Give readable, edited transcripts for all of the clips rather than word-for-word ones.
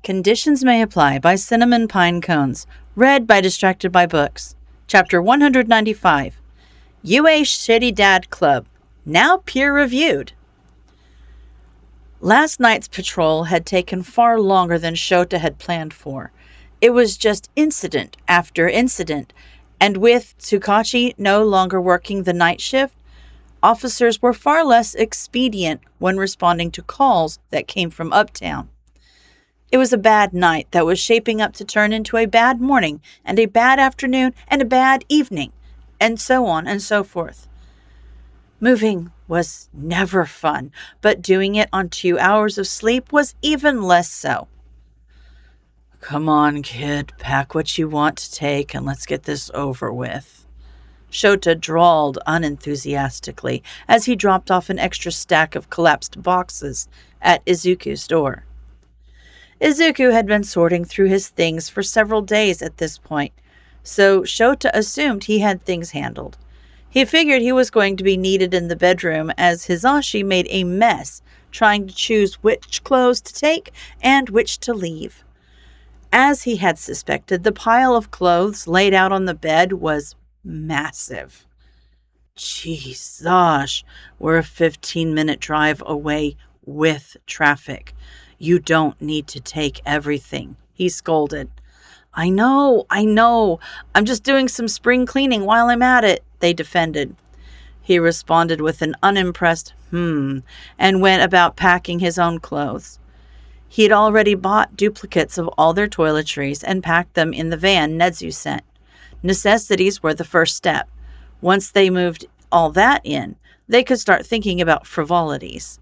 Conditions May Apply by CinnamonPinecones. Read by Distracted by Books. Chapter 195. UA Shitty Dad Club. Now peer-reviewed. Last night's patrol had taken far longer than Shota had planned for. It was just incident after incident, and with Tsukachi no longer working the night shift, officers were far less expedient when responding to calls that came from uptown. It was a bad night that was shaping up to turn into a bad morning and a bad afternoon and a bad evening, and so on and so forth. Moving was never fun, but doing it on 2 hours of sleep was even less so. "Come on, kid, pack what you want to take and let's get this over with," Shota drawled unenthusiastically as he dropped off an extra stack of collapsed boxes at Izuku's door. Izuku had been sorting through his things for several days at this point, so Shota assumed he had things handled. He figured he was going to be needed in the bedroom as Hizashi made a mess trying to choose which clothes to take and which to leave. As he had suspected, the pile of clothes laid out on the bed was massive. "Jesus, we're a 15-minute drive away with traffic. You don't need to take everything," he scolded. I know. I'm just doing some spring cleaning while I'm at it," they defended. He responded with an unimpressed and went about packing his own clothes. He had already bought duplicates of all their toiletries and packed them in the van Nedzu sent. Necessities were the first step. Once they moved all that in, they could start thinking about frivolities.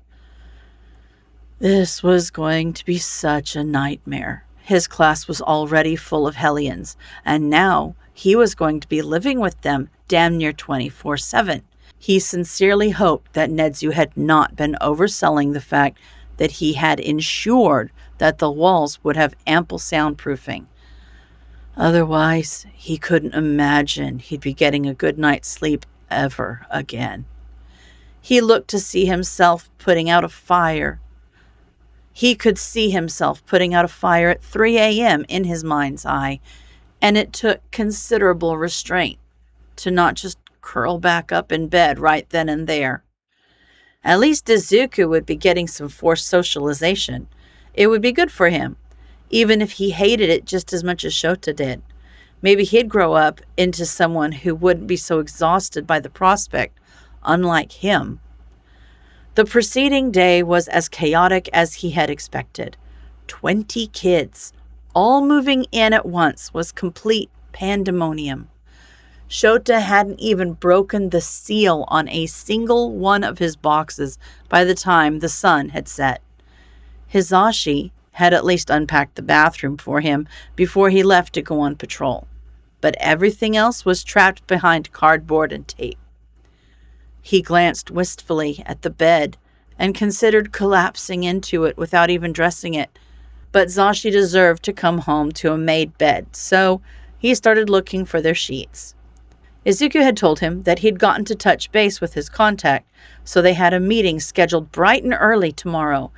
This was going to be such a nightmare. His class was already full of Hellions, and now he was going to be living with them damn near 24/7. He sincerely hoped that Nedzu had not been overselling the fact that he had ensured that the walls would have ample soundproofing. Otherwise, he couldn't imagine he'd be getting a good night's sleep ever again. He looked to see himself putting out a fire. He could see himself putting out a fire at 3 a.m. in his mind's eye, and it took considerable restraint to not just curl back up in bed right then and there. At least Izuku would be getting some forced socialization. It would be good for him, even if he hated it just as much as Shota did. Maybe he'd grow up into someone who wouldn't be so exhausted by the prospect, unlike him. The preceding day was as chaotic as he had expected. 20 kids, all moving in at once, was complete pandemonium. Shota hadn't even broken the seal on a single one of his boxes by the time the sun had set. Hizashi had at least unpacked the bathroom for him before he left to go on patrol, but everything else was trapped behind cardboard and tape. He glanced wistfully at the bed and considered collapsing into it without even dressing it, but Zashi deserved to come home to a made bed, so he started looking for their sheets. Izuku had told him that he'd gotten to touch base with his contact, so they had a meeting scheduled bright and early tomorrow,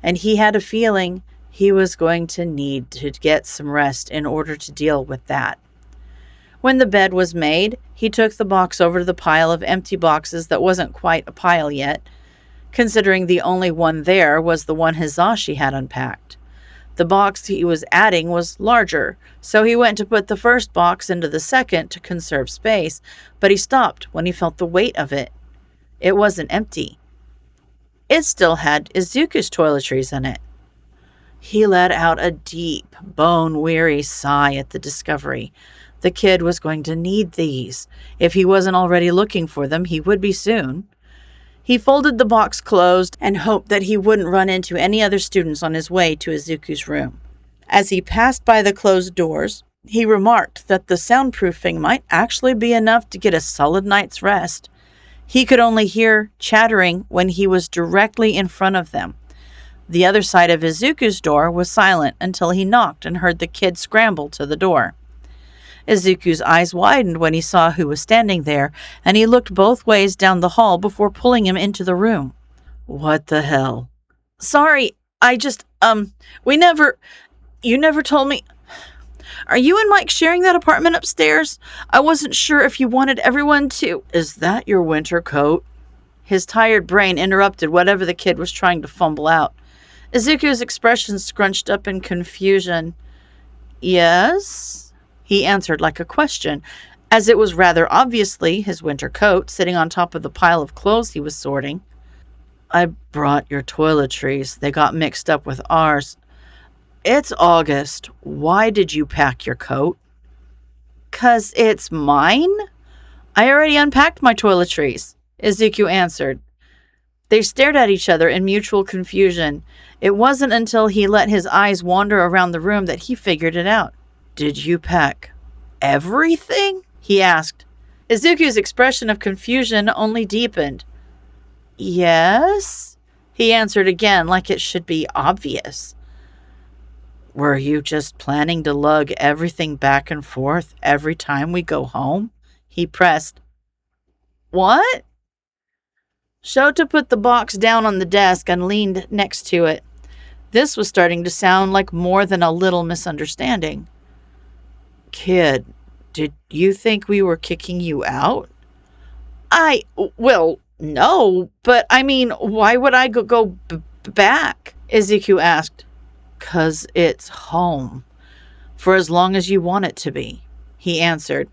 and he had a feeling he was going to need to get some rest in order to deal with that. When the bed was made, he took the box over to the pile of empty boxes that wasn't quite a pile yet, considering the only one there was the one Hizashi had unpacked. The box he was adding was larger, so he went to put the first box into the second to conserve space, but he stopped when he felt the weight of it. It wasn't empty. It still had Izuku's toiletries in it. He let out a deep, bone-weary sigh at the discovery. The kid was going to need these. If he wasn't already looking for them, he would be soon. He folded the box closed and hoped that he wouldn't run into any other students on his way to Izuku's room. As he passed by the closed doors, he remarked that the soundproofing might actually be enough to get a solid night's rest. He could only hear chattering when he was directly in front of them. The other side of Izuku's door was silent until he knocked and heard the kid scramble to the door. Izuku's eyes widened when he saw who was standing there, and he looked both ways down the hall before pulling him into the room. "What the hell?" "Sorry, we never..." You never told me. Are you and Mike sharing that apartment upstairs? I wasn't sure if you wanted everyone to. Is that your winter coat? His tired brain interrupted whatever the kid was trying to fumble out. Izuku's expression scrunched up in confusion. Yes? He answered like a question, as it was rather obviously his winter coat sitting on top of the pile of clothes he was sorting. I brought your toiletries. They got mixed up with ours. It's August. Why did you pack your coat? 'Cause it's mine? I already unpacked my toiletries, Izuku answered. They stared at each other in mutual confusion. It wasn't until he let his eyes wander around the room that he figured it out. Did you pack everything? He asked. Izuku's expression of confusion only deepened. Yes, he answered again like it should be obvious. Were you just planning to lug everything back and forth every time we go home? He pressed. What? Shota put the box down on the desk and leaned next to it. This was starting to sound like more than a little misunderstanding. Kid, did you think we were kicking you out? Well, no, but I mean, why would I go back? Izuku asked. 'Cause it's home. For as long as you want it to be, he answered.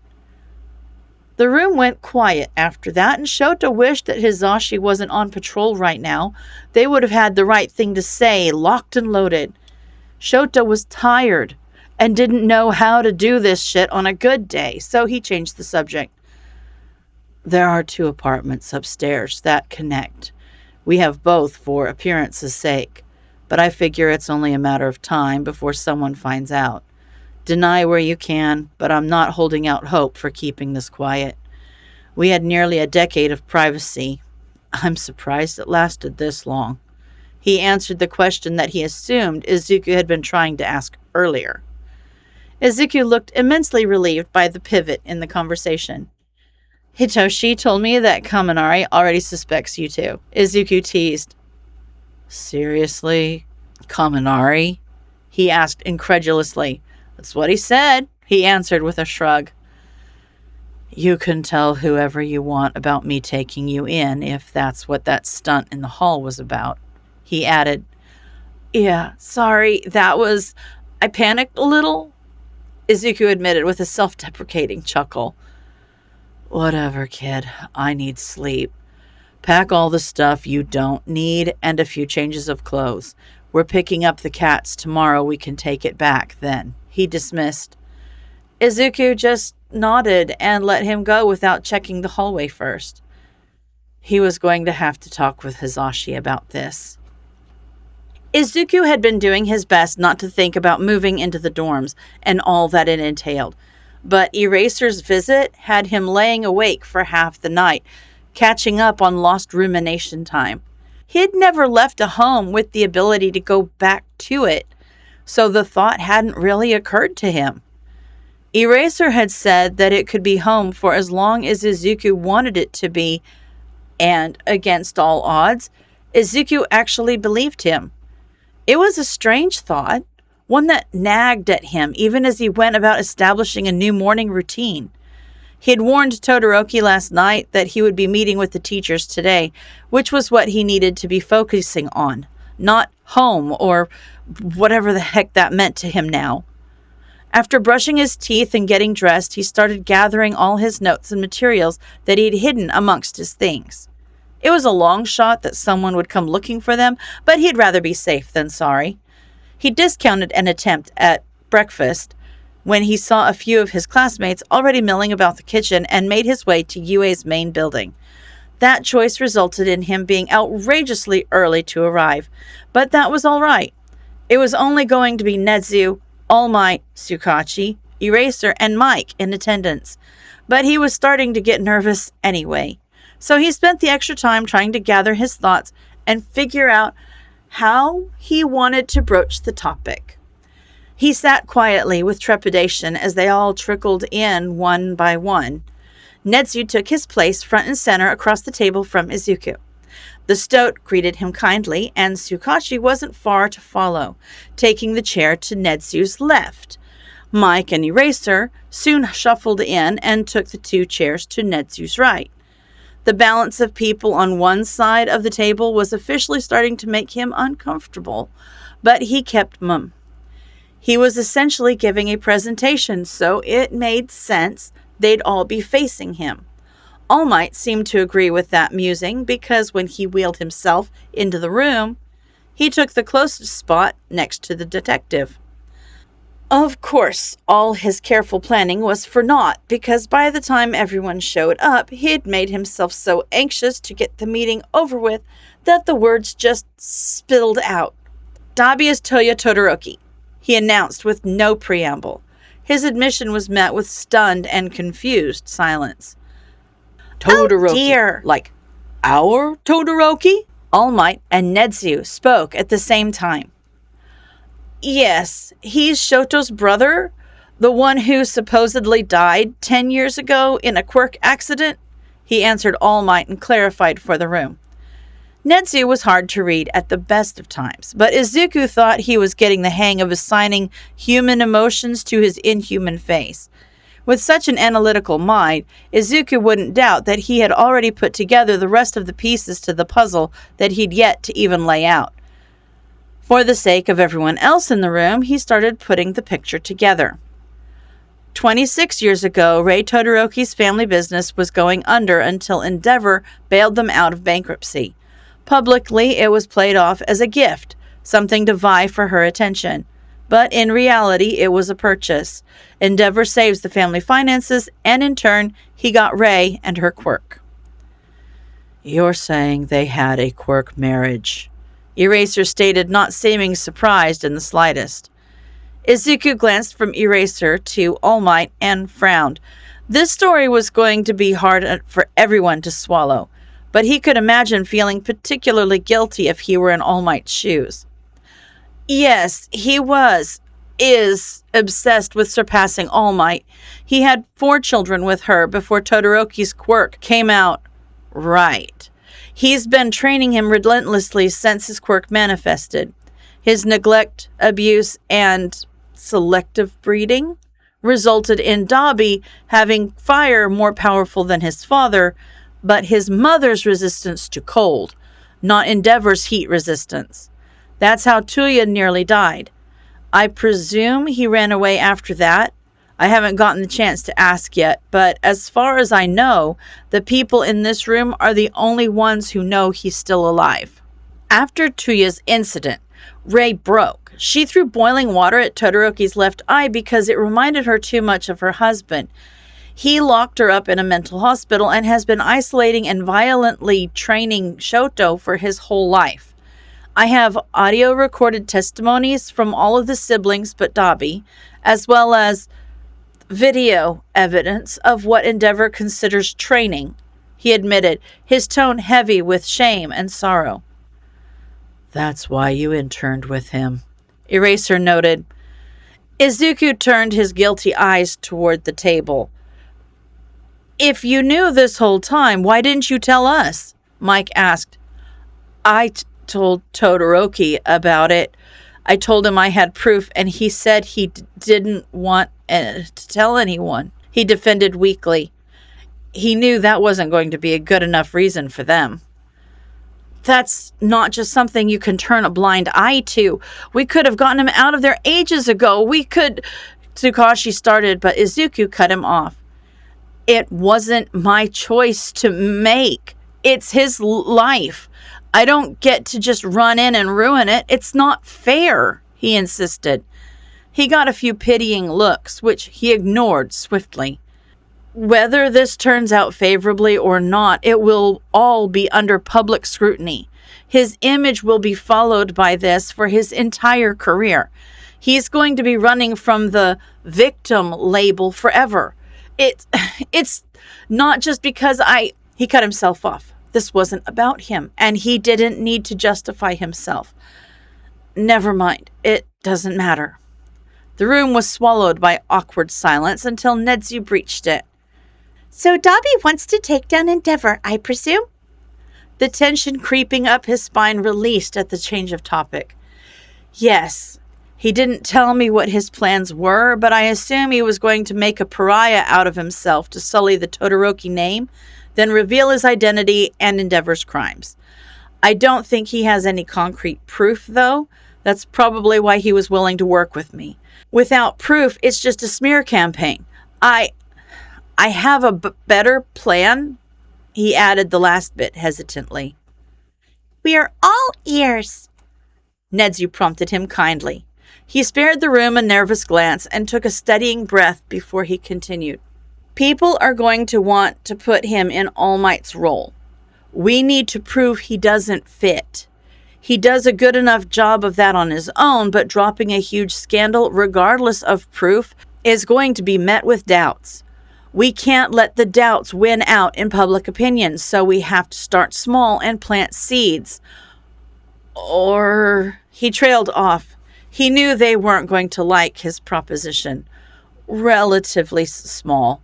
The room went quiet after that, and Shota wished that Hizashi wasn't on patrol right now. They would have had the right thing to say, locked and loaded. Shota was tired and didn't know how to do this shit on a good day, so he changed the subject. There are 2 apartments upstairs that connect. We have both for appearance's sake, but I figure it's only a matter of time before someone finds out. Deny where you can, but I'm not holding out hope for keeping this quiet. We had nearly a decade of privacy. I'm surprised it lasted this long. He answered the question that he assumed Izuku had been trying to ask earlier. Izuku looked immensely relieved by the pivot in the conversation. Hitoshi told me that Kaminari already suspects you too. Izuku teased. Seriously? Kaminari? He asked incredulously. That's what he said, he answered with a shrug. You can tell whoever you want about me taking you in if that's what that stunt in the hall was about, he added. Yeah, sorry, I panicked a little, Izuku admitted with a self-deprecating chuckle. Whatever, kid. I need sleep. Pack all the stuff you don't need and a few changes of clothes. We're picking up the cats tomorrow. We can take it back then, he dismissed. Izuku just nodded and let him go without checking the hallway first. He was going to have to talk with Hizashi about this. Izuku had been doing his best not to think about moving into the dorms and all that it entailed, but Eraser's visit had him laying awake for half the night, catching up on lost rumination time. He'd never left a home with the ability to go back to it, so the thought hadn't really occurred to him. Eraser had said that it could be home for as long as Izuku wanted it to be, and against all odds, Izuku actually believed him. It was a strange thought, one that nagged at him even as he went about establishing a new morning routine. He had warned Todoroki last night that he would be meeting with the teachers today, which was what he needed to be focusing on, not home or whatever the heck that meant to him now. After brushing his teeth and getting dressed, he started gathering all his notes and materials that he'd hidden amongst his things. It was a long shot that someone would come looking for them, but he'd rather be safe than sorry. He discounted an attempt at breakfast when he saw a few of his classmates already milling about the kitchen and made his way to UA's main building. That choice resulted in him being outrageously early to arrive, but that was all right. It was only going to be Netsu, All Might, Tsukachi, Eraser, and Mike in attendance, but he was starting to get nervous anyway. So he spent the extra time trying to gather his thoughts and figure out how he wanted to broach the topic. He sat quietly with trepidation as they all trickled in one by one. Netsu took his place front and center across the table from Izuku. The stoat greeted him kindly, and Tsukashi wasn't far to follow, taking the chair to Netsu's left. Mike and Eraser soon shuffled in and took the two chairs to Netsu's right. The balance of people on one side of the table was officially starting to make him uncomfortable, but he kept mum. He was essentially giving a presentation, so it made sense they'd all be facing him. All Might seemed to agree with that musing because when he wheeled himself into the room, he took the closest spot next to the detective. Of course, all his careful planning was for naught, because by the time everyone showed up, he had made himself so anxious to get the meeting over with that the words just spilled out. Dabi is Toya Todoroki, he announced with no preamble. His admission was met with stunned and confused silence. Todoroki. Oh dear. Like, our Todoroki? All Might and Netsu spoke at the same time. Yes, he's Shoto's brother, the one who supposedly died 10 years ago in a quirk accident, he answered All Might and clarified for the room. Netsu was hard to read at the best of times, but Izuku thought he was getting the hang of assigning human emotions to his inhuman face. With such an analytical mind, Izuku wouldn't doubt that he had already put together the rest of the pieces to the puzzle that he'd yet to even lay out. For the sake of everyone else in the room, he started putting the picture together. 26 years ago, Rei Todoroki's family business was going under until Endeavor bailed them out of bankruptcy. Publicly, it was played off as a gift, something to vie for her attention. But in reality, it was a purchase. Endeavor saves the family finances, and in turn, he got Rei and her quirk. You're saying they had a quirk marriage, Eraser stated, not seeming surprised in the slightest. Izuku glanced from Eraser to All Might and frowned. This story was going to be hard for everyone to swallow, but he could imagine feeling particularly guilty if he were in All Might's shoes. Yes, he is obsessed with surpassing All Might. He had 4 children with her before Todoroki's quirk came out. Right. He's been training him relentlessly since his quirk manifested. His neglect, abuse, and selective breeding resulted in Dabi having fire more powerful than his father, but his mother's resistance to cold, not Endeavor's heat resistance. That's how Tuya nearly died. I presume he ran away after that. I haven't gotten the chance to ask yet, but as far as I know, the people in this room are the only ones who know he's still alive. After Tuya's incident, Rei broke. She threw boiling water at Todoroki's left eye because it reminded her too much of her husband. He locked her up in a mental hospital and has been isolating and violently training Shoto for his whole life. I have audio recorded testimonies from all of the siblings but Dabi, as well as video evidence of what Endeavor considers training, he admitted, his tone heavy with shame and sorrow. That's why you interned with him, Eraser noted. Izuku turned his guilty eyes toward the table. If you knew this whole time, why didn't you tell us? Mike asked. I told Todoroki about it. I told him I had proof, and he said he didn't want to tell anyone. He defended weakly. He knew that wasn't going to be a good enough reason for them. That's not just something you can turn a blind eye to. We could have gotten him out of there ages ago. Tsukashi started, but Izuku cut him off. It wasn't my choice to make. It's his life. I don't get to just run in and ruin it. It's not fair, he insisted. He got a few pitying looks, which he ignored swiftly. Whether this turns out favorably or not, it will all be under public scrutiny. His image will be followed by this for his entire career. He's going to be running from the victim label forever. It's not just because He cut himself off. This wasn't about him, and he didn't need to justify himself. Never mind. It doesn't matter. The room was swallowed by awkward silence until Netsu breached it. So Dabi wants to take down Endeavor, I presume? The tension creeping up his spine released at the change of topic. Yes, he didn't tell me what his plans were, but I assume he was going to make a pariah out of himself to sully the Todoroki name, then reveal his identity and Endeavor's crimes. I don't think he has any concrete proof, though. That's probably why he was willing to work with me. Without proof, it's just a smear campaign. I have a better plan, he added the last bit hesitantly. We are all ears, Nedzu prompted him kindly. He spared the room a nervous glance and took a steadying breath before he continued. People are going to want to put him in All Might's role. We need to prove he doesn't fit. He does a good enough job of that on his own, but dropping a huge scandal, regardless of proof, is going to be met with doubts. We can't let the doubts win out in public opinion, so we have to start small and plant seeds. Or... He trailed off. He knew they weren't going to like his proposition. Relatively small.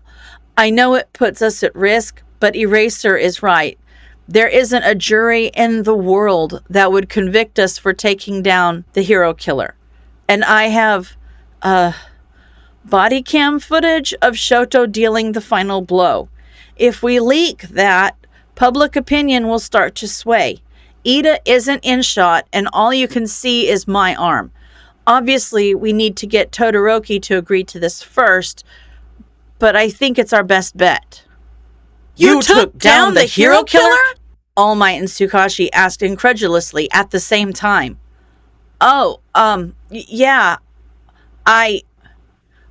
I know it puts us at risk, but Eraser is right. There isn't a jury in the world that would convict us for taking down the hero killer. And I have, body cam footage of Shoto dealing the final blow. If we leak that, public opinion will start to sway. Ida isn't in shot, and all you can see is my arm. Obviously, we need to get Todoroki to agree to this first, but I think it's our best bet. You took down the hero killer? All Might and Tsukashi asked incredulously at the same time. Oh, yeah.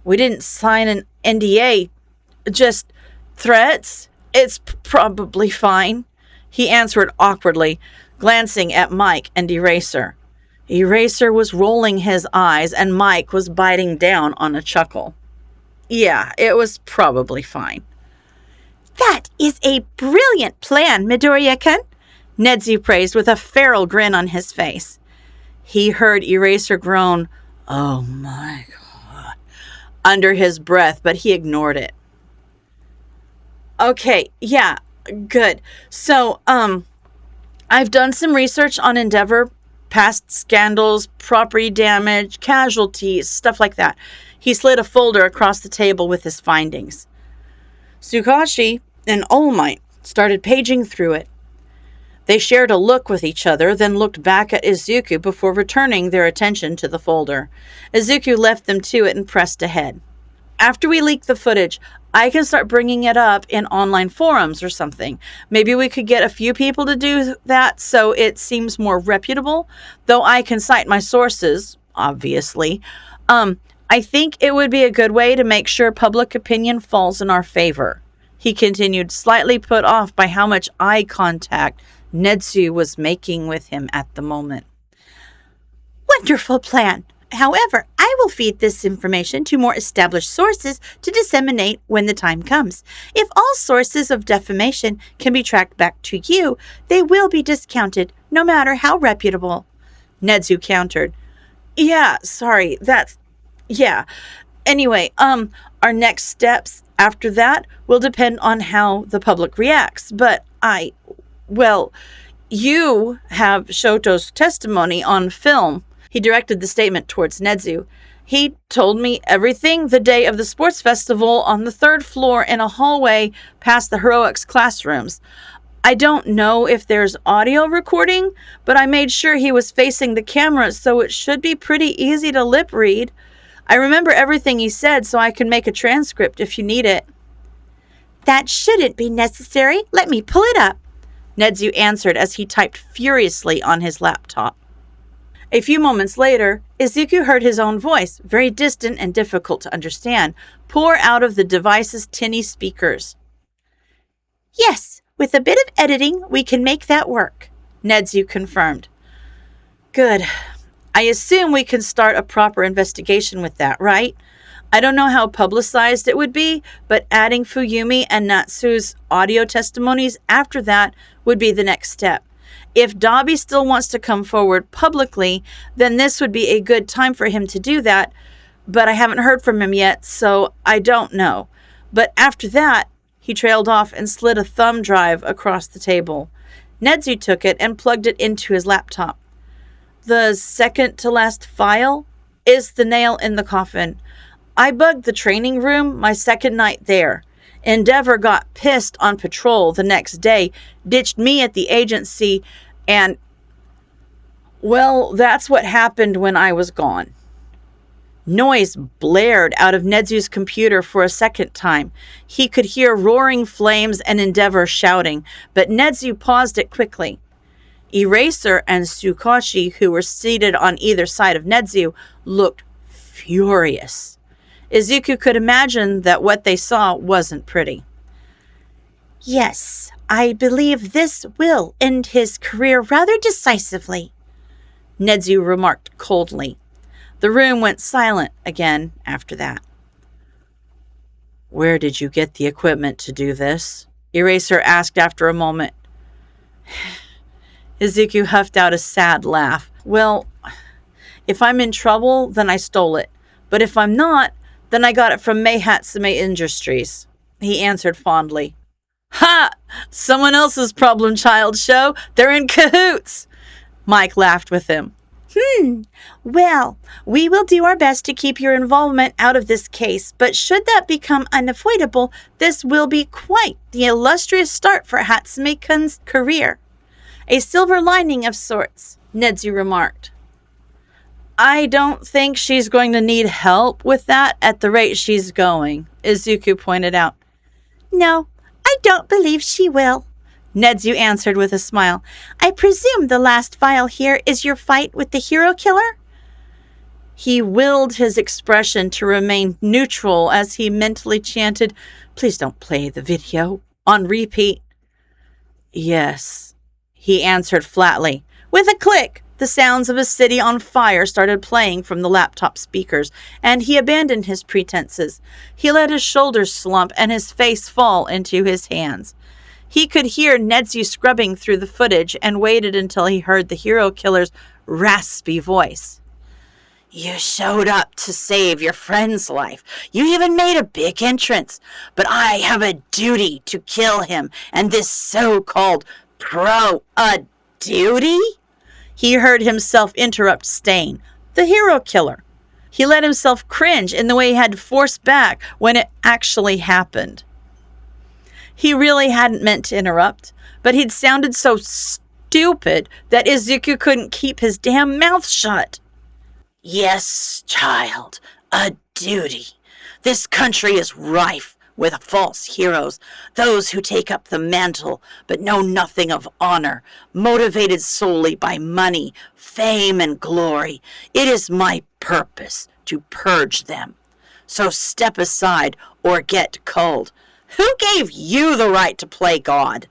We didn't sign an NDA. Just threats? It's probably fine, he answered awkwardly, glancing at Mike and Eraser. Eraser was rolling his eyes, and Mike was biting down on a chuckle. Yeah, it was probably fine. That is a brilliant plan, Midoriya-kun, Nedzu praised with a feral grin on his face. He heard Eraser groan, "Oh my God," under his breath, but he ignored it. Okay, yeah, good. So, I've done some research on Endeavor, past scandals, property damage, casualties, stuff like that. He slid a folder across the table with his findings. Tsukashi and All Might started paging through it. They shared a look with each other, then looked back at Izuku before returning their attention to the folder. Izuku left them to it and pressed ahead. After we leak the footage, I can start bringing it up in online forums or something. Maybe we could get a few people to do that so it seems more reputable, though I can cite my sources, obviously. I think it would be a good way to make sure public opinion falls in our favor, he continued, slightly put off by how much eye contact Nedzu was making with him at the moment. Wonderful plan. However, I will feed this information to more established sources to disseminate when the time comes. If all sources of defamation can be tracked back to you, they will be discounted, no matter how reputable. Nedzu countered. Yeah, sorry, yeah. Anyway, our next steps after that will depend on how the public reacts, but you have Shoto's testimony on film. He directed the statement towards Nedzu. He told me everything the day of the sports festival on the 3rd floor in a hallway past the heroics classrooms. I don't know if there's audio recording, but I made sure he was facing the camera, so it should be pretty easy to lip read. I remember everything he said, so I can make a transcript if you need it. That shouldn't be necessary. Let me pull it up, Nedzu answered as he typed furiously on his laptop. A few moments later, Izuku heard his own voice, very distant and difficult to understand, pour out of the device's tinny speakers. Yes, with a bit of editing, we can make that work, Nedzu confirmed. Good. I assume we can start a proper investigation with that, right? I don't know how publicized it would be, but adding Fuyumi and Natsu's audio testimonies after that would be the next step. If Dabi still wants to come forward publicly, then this would be a good time for him to do that, but I haven't heard from him yet, so I don't know. But after that, he trailed off and slid a thumb drive across the table. Nedzu took it and plugged it into his laptop. The second to last file is the nail in the coffin. I bugged the training room my second night there. Endeavor got pissed on patrol the next day, ditched me at the agency, and, well, that's what happened when I was gone. Noise blared out of Nedzu's computer for a second time. He could hear roaring flames and Endeavor shouting, but Nedzu paused it quickly. Eraser and Tsukashi, who were seated on either side of Nedzu, looked furious. Izuku could imagine that what they saw wasn't pretty. Yes, I believe this will end his career rather decisively, Nedzu remarked coldly. The room went silent again after that. Where did you get the equipment to do this? Eraser asked after a moment. Izuku huffed out a sad laugh. Well, if I'm in trouble, then I stole it. But if I'm not, then I got it from MHA Industries, he answered fondly. Ha! Someone else's problem child show. They're in cahoots. Mike laughed with him. Well, we will do our best to keep your involvement out of this case, but should that become unavoidable, this will be quite the illustrious start for Hatsume-kun's career. A silver lining of sorts, Nedzu remarked. I don't think she's going to need help with that at the rate she's going, Izuku pointed out. No, I don't believe she will, Nedzu answered with a smile. I presume the last file here is your fight with the hero killer? He willed his expression to remain neutral as he mentally chanted, Please don't play the video, on repeat. Yes, he answered flatly. With a click, the sounds of a city on fire started playing from the laptop speakers, and he abandoned his pretenses. He let his shoulders slump and his face fall into his hands. He could hear Nedzu scrubbing through the footage and waited until he heard the hero killer's raspy voice. You showed up to save your friend's life. You even made a big entrance. But I have a duty to kill him and this so-called pro. A duty? He heard himself interrupt Stain, the hero killer. He let himself cringe in the way he had forced back when it actually happened. He really hadn't meant to interrupt, but he'd sounded so stupid that Izuku couldn't keep his damn mouth shut. Yes, child, a duty. This country is rife with false heroes, those who take up the mantle but know nothing of honor, motivated solely by money, fame, and glory. It is my purpose to purge them. So step aside or get culled. Who gave you the right to play God?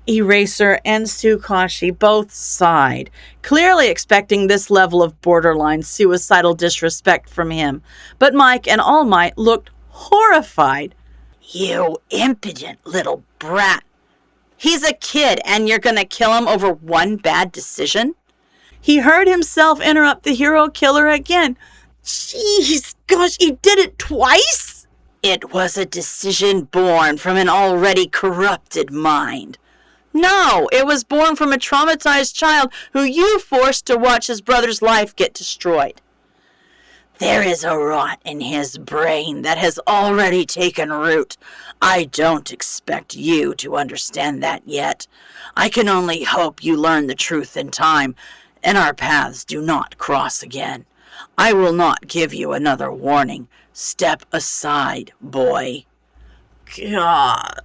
Eraser and Tsukashi both sighed, clearly expecting this level of borderline suicidal disrespect from him. But Mike and All Might looked horrified. You impudent little brat. He's a kid and you're gonna kill him over one bad decision? He heard himself interrupt the hero killer again. Jeez, gosh, he did it twice? It was a decision born from an already corrupted mind. No, it was born from a traumatized child who you forced to watch his brother's life get destroyed. There is a rot in his brain that has already taken root. I don't expect you to understand that yet. I can only hope you learn the truth in time, and our paths do not cross again. I will not give you another warning. Step aside, boy. God.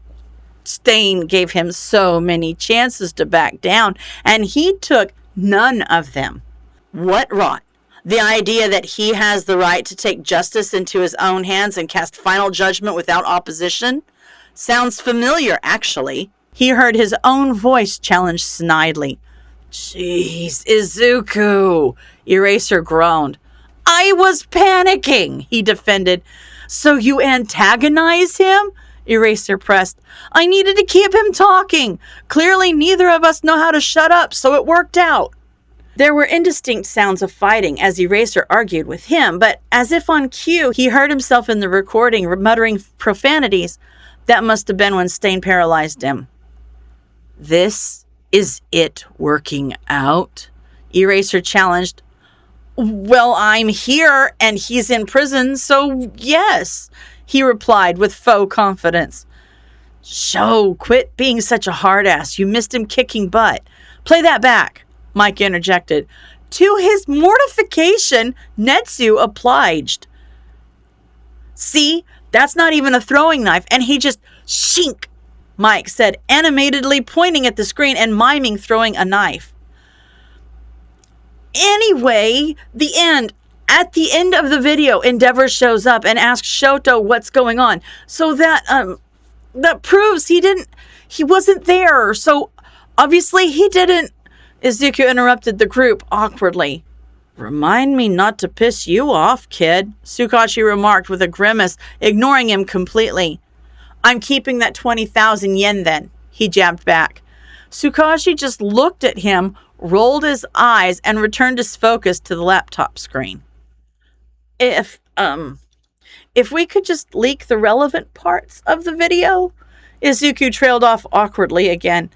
Stain gave him so many chances to back down, and he took none of them. What rot? The idea that he has the right to take justice into his own hands and cast final judgment without opposition? Sounds familiar, actually. He heard his own voice challenge snidely. Jeez, Izuku, Eraser groaned. I was panicking, he defended. So you antagonize him? Eraser pressed. I needed to keep him talking. Clearly neither of us know how to shut up, so it worked out. There were indistinct sounds of fighting as Eraser argued with him, but as if on cue, he heard himself in the recording muttering profanities. That must have been when Stain paralyzed him. This Is it working out? Eraser challenged. Well, I'm here and he's in prison, so yes, he replied with faux confidence. Sho, quit being such a hard ass. You missed him kicking butt. Play that back, Mike interjected. To his mortification, Netsu obliged. See, that's not even a throwing knife, and he just shink, Mike said, animatedly pointing at the screen and miming throwing a knife. Anyway, the end. At the end of the video, Endeavor shows up and asks Shoto what's going on. So that proves he wasn't there. So obviously he didn't. Izuku interrupted the group awkwardly. Remind me not to piss you off, kid, Tsukashi remarked with a grimace, ignoring him completely. I'm keeping that 20,000 yen then, he jabbed back. Tsukashi just looked at him, rolled his eyes, and returned his focus to the laptop screen. If we could just leak the relevant parts of the video? Izuku trailed off awkwardly again.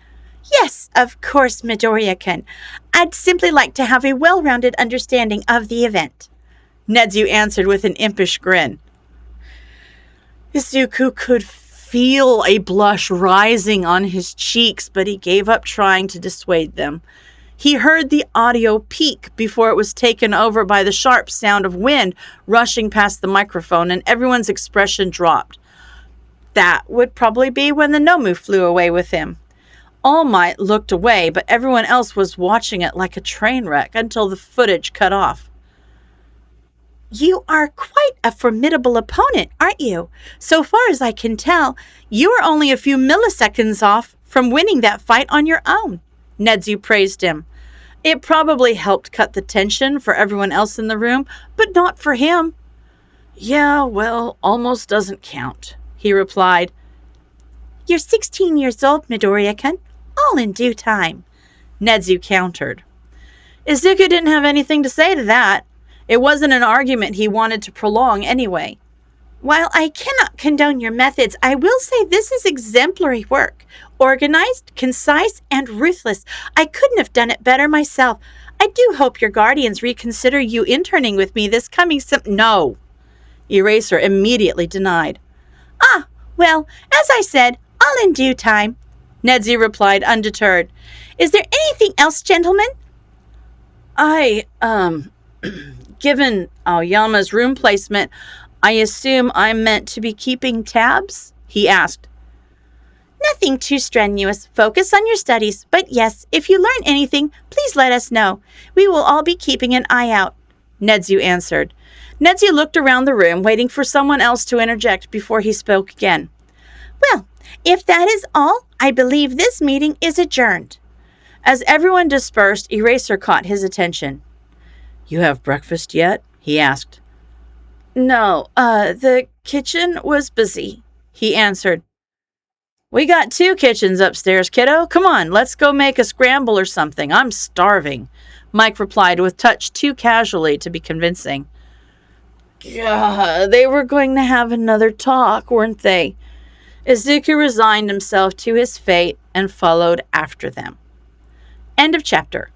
Yes, of course, Midoriya-kun. I'd simply like to have a well-rounded understanding of the event. Nedzu answered with an impish grin. Izuku could feel a blush rising on his cheeks, but he gave up trying to dissuade them. He heard the audio peak before it was taken over by the sharp sound of wind rushing past the microphone, and everyone's expression dropped. That would probably be when the Nomu flew away with him. All Might looked away, but everyone else was watching it like a train wreck until the footage cut off. You are quite a formidable opponent, aren't you? So far as I can tell, you are only a few milliseconds off from winning that fight on your own. Nedzu praised him. It probably helped cut the tension for everyone else in the room, but not for him. Yeah, well, almost doesn't count, he replied. You're 16 years old, Midoriya-kun. All in due time, Nedzu countered. Izuku didn't have anything to say to that. It wasn't an argument he wanted to prolong anyway. While I cannot condone your methods, I will say this is exemplary work. Organized, concise, and ruthless. I couldn't have done it better myself. I do hope your guardians reconsider you interning with me this coming No. Eraser immediately denied. Ah, well, as I said, all in due time, Nedzu replied undeterred. Is there anything else, gentlemen? Given Aoyama's room placement, I assume I'm meant to be keeping tabs? He asked. Nothing too strenuous. Focus on your studies. But yes, if you learn anything, please let us know. We will all be keeping an eye out, Nedzu answered. Nedzu looked around the room, waiting for someone else to interject before he spoke again. Well, if that is all, I believe this meeting is adjourned. As everyone dispersed, Eraser caught his attention. You have breakfast yet? He asked. No, the kitchen was busy, he answered. We got 2 kitchens upstairs, kiddo. Come on, let's go make a scramble or something. I'm starving, Mike replied with touch too casually to be convincing. They were going to have another talk, weren't they? Izuku resigned himself to his fate and followed after them. End of chapter.